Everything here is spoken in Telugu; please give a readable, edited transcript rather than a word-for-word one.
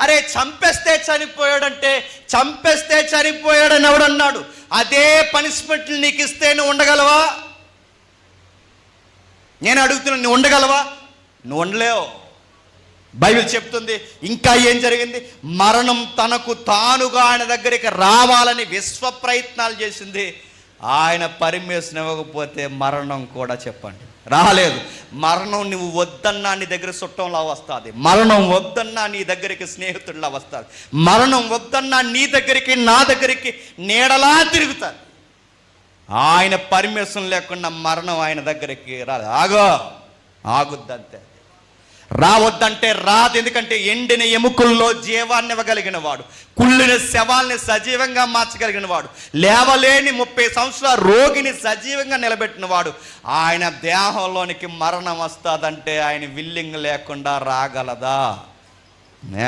అరే చంపేస్తే చనిపోయాడని ఎవడన్నాడు? అదే పనిష్మెంట్లు నీకు ఇస్తే నువ్వు ఉండగలవా? నేను అడుగుతున్నాను, నువ్వు ఉండగలవా? నువ్వు ఉండలేవు. బైబిల్ చెప్తుంది ఇంకా ఏం జరిగింది? మరణం తనకు తానుగా ఆయన దగ్గరికి రావాలని విశ్వ ప్రయత్నాలు చేసింది. ఆయన పర్మిషన్ ఇవ్వకపోతే మరణం కూడా చెప్పండి రాలేదు. మరణం నువ్వు వద్దన్నా నీ దగ్గర చుట్టంలా వస్తుంది, మరణం వద్దన్నా నీ దగ్గరికి స్నేహితుడిలా వస్తుంది, మరణం వద్దన్నా నీ దగ్గరికి నా దగ్గరికి నీడలా తిరుగుతారు. ఆయన పర్మిషన్ లేకుండా మరణం ఆయన దగ్గరికి రాలేదు. ఆగుద్దంతే. రావద్దంటే రాదు. ఎందుకంటే ఎండిన ఎముకల్లో జీవాన్ని ఇవ్వగలిగిన వాడు, కుళ్ళిన శవాల్ని సజీవంగా మార్చగలిగిన వాడు, లేవలేని 30 సంవత్సరాల రోగిని సజీవంగా నిలబెట్టిన వాడు, ఆయన దేహంలోనికి మరణం వస్తుందంటే ఆయన విల్లింగ్ లేకుండా రాగలదా?